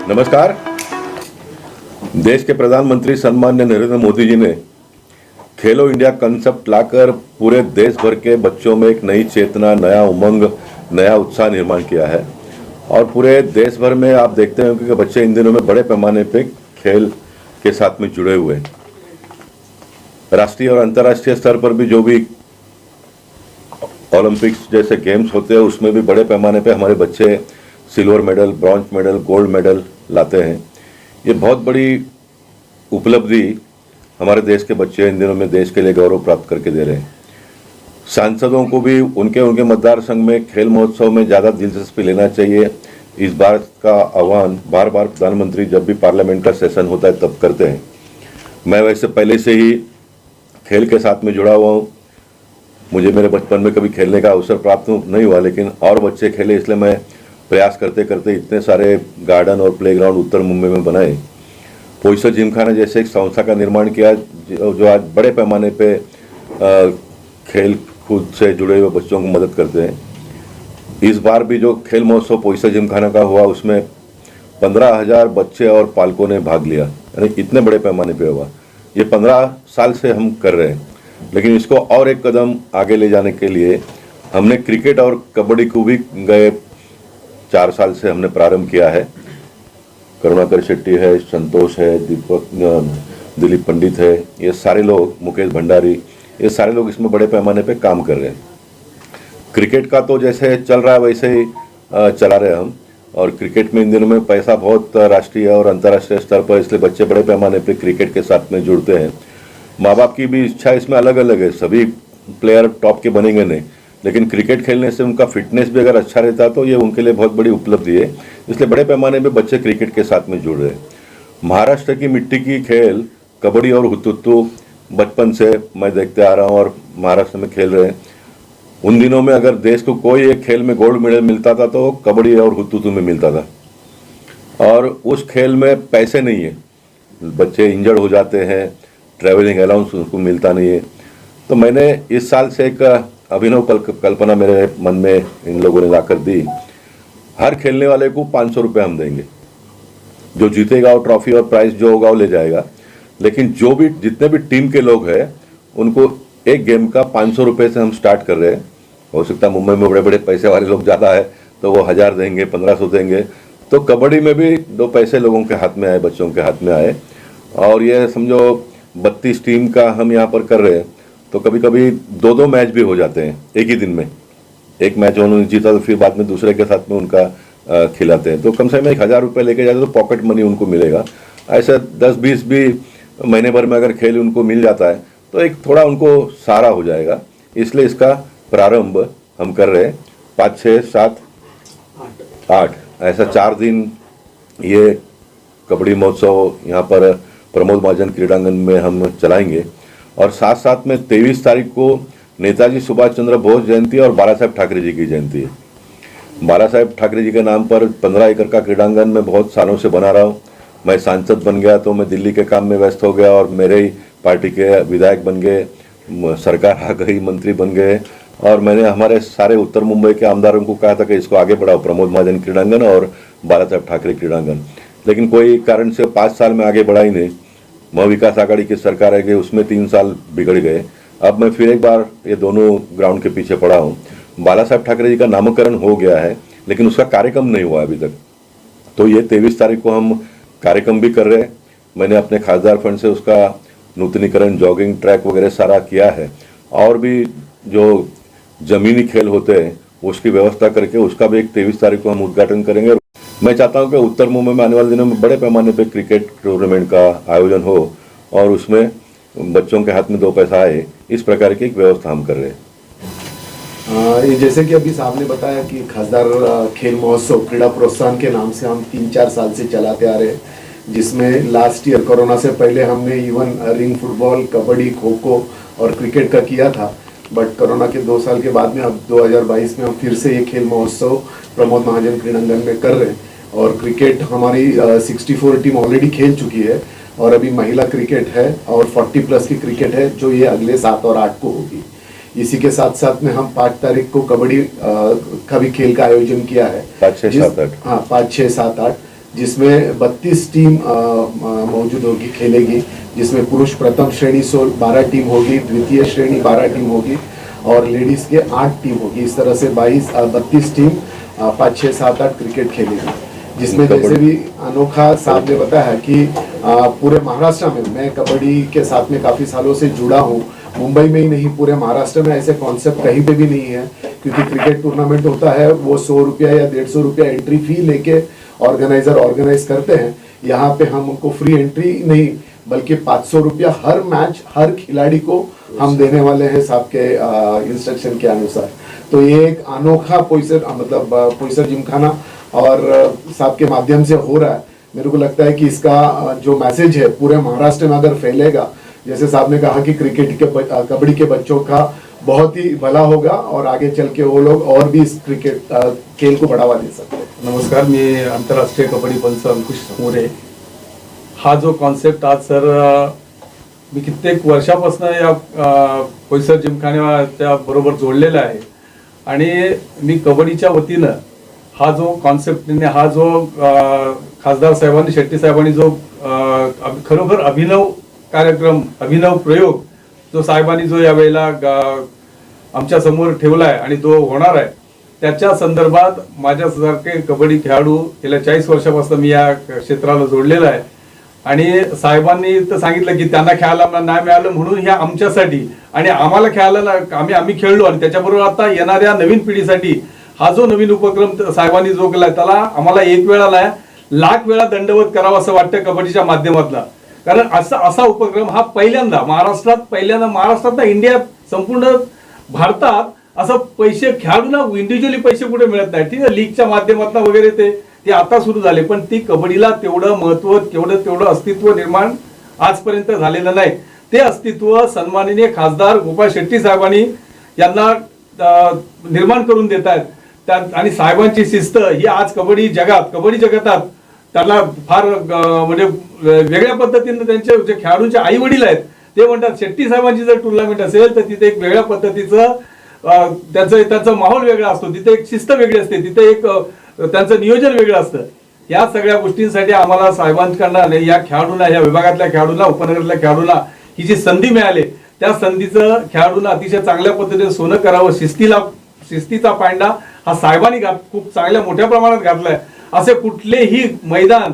नमस्कार। देश के प्रधानमंत्री सम्मान्य नरेंद्र मोदी जी ने खेलो इंडिया कंसेप्ट लाकर पूरे देश भर के बच्चों में एक नई चेतना, नया उमंग, नया उत्साह निर्माण किया है। और पूरे देश भर में आप देखते हैं कि बच्चे इन दिनों में बड़े पैमाने पे खेल के साथ में जुड़े हुए हैं। राष्ट्रीय और अंतर्राष्ट्रीय स्तर पर भी जो भी ओलंपिक्स जैसे गेम्स होते हैं उसमें भी बड़े पैमाने पे हमारे बच्चे silver medal, bronze medal, gold medal लाते हैं। ये बहुत बड़ी उपलब्धि हमारे देश के बच्चे इन दिनों में देश के लिए गौरव प्राप्त करके दे रहे हैं। सांसदों को भी उनके मतदार संघ में खेल महोत्सव में ज़्यादा दिलचस्पी लेना चाहिए। इस बार का आह्वान बार बार प्रधानमंत्री जब भी पार्लियामेंट का सेशन होता है तब करते हैं। मैं वैसे पहले से ही खेल के साथ में जुड़ा हुआ हूँ। मुझे मेरे बचपन में कभी खेलने का अवसर प्राप्त नहीं हुआ, लेकिन और बच्चे खेले, इसलिए मैं प्रयास करते करते इतने सारे गार्डन और प्लेग्राउंड उत्तर मुंबई में बनाए। पोईसर जिमखाना जैसे एक संस्था का निर्माण किया जो आज बड़े पैमाने पे खेल कूद से जुड़े हुए बच्चों को मदद करते हैं। इस बार भी जो खेल महोत्सव पोईसर जिमखाना का हुआ उसमें 15,000 बच्चे और पालकों ने भाग लिया, यानी इतने बड़े पैमाने पे हुआ। ये 15 साल से हम कर रहे हैं, लेकिन इसको और एक कदम आगे ले जाने के लिए हमने क्रिकेट और कबड्डी को भी गए 4 साल से हमने प्रारंभ किया है। करुणाकर शेट्टी है, संतोष है, दिलीप पंडित है, ये सारे लोग, मुकेश भंडारी, ये सारे लोग इसमें बड़े पैमाने पे काम कर रहे हैं। क्रिकेट का तो जैसे चल रहा है वैसे ही चला रहे हम। और क्रिकेट में इन दिनों में पैसा बहुत राष्ट्रीय और अंतर्राष्ट्रीय स्तर पर, इसलिए बच्चे बड़े पैमाने पे क्रिकेट के साथ में जुड़ते हैं। माँ बाप की भी इच्छा इसमें अलग अलग है, सभी प्लेयर टॉप के बनेंगे नहीं, लेकिन क्रिकेट खेलने से उनका फिटनेस भी अगर अच्छा रहता तो ये उनके लिए बहुत बड़ी उपलब्धि है। इसलिए बड़े पैमाने पे बच्चे क्रिकेट के साथ में जुड़ रहे हैं। महाराष्ट्र की मिट्टी की खेल कबड्डी और हुतुतु बचपन से मैं देखते आ रहा हूँ और महाराष्ट्र में खेल रहे हैं। उन दिनों में अगर देश को कोई एक खेल में गोल्ड मेडल मिलता था तो कबड्डी और हुतुतु में मिलता था। और उस खेल में पैसे नहीं है, बच्चे इंजर्ड हो जाते हैं, ट्रैवलिंग अलाउंस उनको मिलता नहीं है। तो मैंने इस साल से एक अभिनव कल्पना मेरे मन में इन लोगों ने लाकर दी। हर खेलने वाले को 500 रुपये हम देंगे। जो जीतेगा वो ट्रॉफी और प्राइज जो होगा वो ले जाएगा, लेकिन जो भी जितने भी टीम के लोग हैं उनको एक गेम का 500 रुपये से हम स्टार्ट कर रहे हैं। हो सकता है मुंबई में बड़े बड़े पैसे वाले लोग ज़्यादा है तो वो 1000 देंगे, 1500 देंगे। तो कबड्डी में भी 2 पैसे लोगों के हाथ में आए, बच्चों के हाथ में आए। और ये समझो 32 टीम का हम यहाँ पर कर रहे हैं, तो कभी कभी 2-2 मैच भी हो जाते हैं एक ही दिन में। एक मैच उन्होंने जीता तो फिर बाद में दूसरे के साथ में उनका खिलाते हैं। तो कम से कम 1000 रुपये लेके जाते तो पॉकेट मनी उनको मिलेगा। ऐसे 10-20 भी महीने भर में अगर खेल उनको मिल जाता है तो एक थोड़ा उनको सहारा हो जाएगा। इसलिए इसका प्रारंभ हम कर रहे हैं 5, 6, 7, 8 ऐसा 4 दिन ये कबड्डी महोत्सव यहाँ पर प्रमोद महाजन क्रीड़ांगन में हम चलाएंगे। और साथ साथ में 23 तारीख को नेताजी सुभाष चंद्र बोस जयंती और बाला साहेब ठाकरे जी की जयंती है। बाला साहेब ठाकरे जी के नाम पर 15 एकड़ का क्रीड़ांगन मैं बहुत सालों से बना रहा हूँ। मैं सांसद बन गया तो मैं दिल्ली के काम में व्यस्त हो गया और मेरे ही पार्टी के विधायक बन गए, सरकार आ गई, मंत्री बन गए। और मैंने हमारे सारे उत्तर मुंबई के आमदारों को कहा था कि इसको आगे बढ़ाओ, प्रमोद महाजन क्रीड़ांगन और बाला साहेब ठाकरे क्रीड़ांगन। लेकिन कोई कारण से 5 साल में आगे बढ़ा ही नहीं। विकास आघाड़ी की सरकार है कि उसमें 3 साल बिगड़ गए। अब मैं फिर एक बार ये दोनों ग्राउंड के पीछे पड़ा हूँ। बाला साहेब ठाकरे जी का नामकरण हो गया है, लेकिन उसका कार्यक्रम नहीं हुआ अभी तक। तो ये 23 तारीख को हम कार्यक्रम भी कर रहे हैं। मैंने अपने खासदार फंड से उसका नूतनीकरण, जॉगिंग ट्रैक वगैरह सारा किया है। और भी जो जमीनी खेल होते हैं उसकी व्यवस्था करके उसका भी एक 23 तारीख को हम उद्घाटन करेंगे। मैं चाहता हूं कि उत्तर मुंबई में आने वाले दिनों में बड़े पैमाने पे क्रिकेट टूर्नामेंट का आयोजन हो और उसमें बच्चों के हाथ में 2 पैसा आए, इस प्रकार की एक व्यवस्था हम कर रहे हैं। ये जैसे कि अभी साहब ने बताया कि खासदार खेल महोत्सव क्रीड़ा प्रोत्साहन के नाम से हम 3-4 साल से चलाते आ रहे हैं, जिसमें लास्ट ईयर कोरोना से पहले हमने even ring football, kabaddi, kho kho और क्रिकेट का किया था। बट कोरोना के 2 साल के बाद में अब 2022 में हम फिर से ये खेल महोत्सव प्रमोद महाजन क्रीड़ांगन में कर रहे हैं। और क्रिकेट हमारी 64 टीम ऑलरेडी खेल चुकी है और अभी महिला क्रिकेट है और 40+ की क्रिकेट है जो ये अगले 7 और 8 को होगी। इसी के साथ साथ में हम 5 तारीख को कबड्डी का भी खेल का आयोजन किया है। 5, 6, 7, 8 हाँ 5, 6, 7, 8 जिसमें 32 टीम मौजूद होगी, खेलेगी, जिसमें पुरुष प्रथम श्रेणी 12 टीम होगी, द्वितीय श्रेणी 12 टीम होगी और लेडीज के 8 टीम होगी। इस तरह से 32 टीम 5, 6, 7, 8 क्रिकेट खेलेगी, जिसमें जैसे भी अनोखा साहब ने बताया कि पूरे महाराष्ट्र में, मैं कबड्डी के साथ में काफ़ी सालों से जुड़ा हूँ, मुंबई में ही नहीं पूरे महाराष्ट्र में ऐसे कॉन्सेप्ट कहीं पे भी नहीं है, क्योंकि क्रिकेट टूर्नामेंट होता है वो 100 रुपया या 150 रुपया एंट्री फी लेके ऑर्गेनाइजर ऑर्गेनाइज करते हैं। यहाँ पे हम उनको फ्री एंट्री नहीं बल्कि 500 रुपया हर मैच हर खिलाड़ी को हम देने वाले हैं साहब के इंस्ट्रक्शन के अनुसार। तो ये एक अनोखा पोईसर जिमखाना और साहब के माध्यम से हो रहा है। मेरे को लगता है कि इसका जो मैसेज है पूरे महाराष्ट्र में अगर फैलेगा, जैसे साहब ने कहा कि कबड्डी के बच्चों का बहुत ही भला होगा और आगे चल के वो लोग और भी इस क्रिकेट खेल को बढ़ावा दे सकते हैं। नमस्कार, मी आंतरराष्ट्रीय कबड्डी पंच अंकुश मोरे। हा जो कॉन्सेप्ट आज सर मी कित्येक वर्षापासून या पोईसर जिमखान्याच्या बरोबर जोडलेला आहे आणि मी कबड्डीच्या वतीनं हा जो कॉन्सेप्ट हा जो खासदार साहेबांनी शेट्टी साहेबांनी जो खरोखर अभिनव कार्यक्रम अभिनव प्रयोग जो साहेबांनी जो यावेळेला आमच्या समोर ठेवलाय आणि तो होणार आहे, त्याच्या संदर्भात माझ्यासारखे कबड्डी खेळाडू गेल्या 40 वर्षापासून मी या क्षेत्राला जोडलेला आहे आणि साहेबांनी तर सांगितलं की त्यांना खेळायला नाही मिळालं म्हणून ह्या आमच्यासाठी आणि आम्हाला खेळायला आम्ही खेळलो आणि त्याच्याबरोबर आता येणाऱ्या नवीन पिढीसाठी हा जो नवीन उपक्रम साहेबांनी जो केलाय त्याला आम्हाला एक वेळा नाही लाख वेळा दंडवत करावं असं वाटतं कबड्डीच्या माध्यमातला। कारण असा उपक्रम हा महाराष्ट्रात ना इंडियात संपूर्ण भारतात असं पैसे खेळाडूंना इंडिव्हिज्युअली पैसे कुठे मिळत नाही। ठीक आहे, लीगच्या माध्यमातून वगैरे ते आता सुरू झाले, पण ती कबड्डीला तेवढं महत्व तेवढं अस्तित्व निर्माण आजपर्यंत झालेलं नाही। ते अस्तित्व सन्माननीय खासदार गोपाळ शेट्टी साहेबांनी यांना निर्माण करून देत आहेत आणि साहेबांची शिस्त ही आज कबड्डी जगतात त्यांना फार म्हणजे वेगळ्या पद्धतीने त्यांचे जे खेळाडूंचे आई वडील आहेत ते म्हणतात शेट्टी साहेबांची जर टुर्नामेंट असेल तर तिथे एक वेगळ्या पद्धतीचं त्यांचा माहोल वेगळा असतो, तिथे एक शिस्त वेगळी असते, तिथे एक त्यांचं नियोजन वेगळं असतं। या सगळ्या गोष्टींसाठी आम्हाला साहेबांकडनं या खेळाडूंना या विभागातल्या खेळाडूंना उपनगरातल्या खेळाडूंना ही जी संधी मिळाली त्या संधीचं खेळाडूंना अतिशय चांगल्या पद्धतीने सोनं करावं, शिस्तीचा पांडा हा साहेबांनी खूप चांगल्या मोठ्या प्रमाणात घातलाय। असे कुठलेही मैदान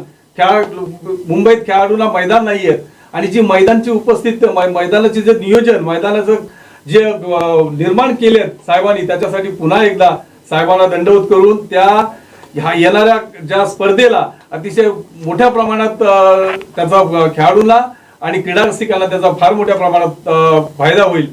मुंबईत खेळाडूंना मैदान नाही आहेत आणि जी मैदानची उपस्थिती मैदानाचे जे नियोजन मैदानाचं जे निर्माण केले साहेबांनी त्याच्यासाठी पुन्हा एकदा साहेबांना दंडवत करून ह्या येणाऱ्या ज्या स्पर्धेला अतिशय मोठ्या प्रमाणात त्याचा खेळाडूंना आणि क्रीडा रसिकांना त्याचा फार मोठ्या प्रमाणात फायदा होईल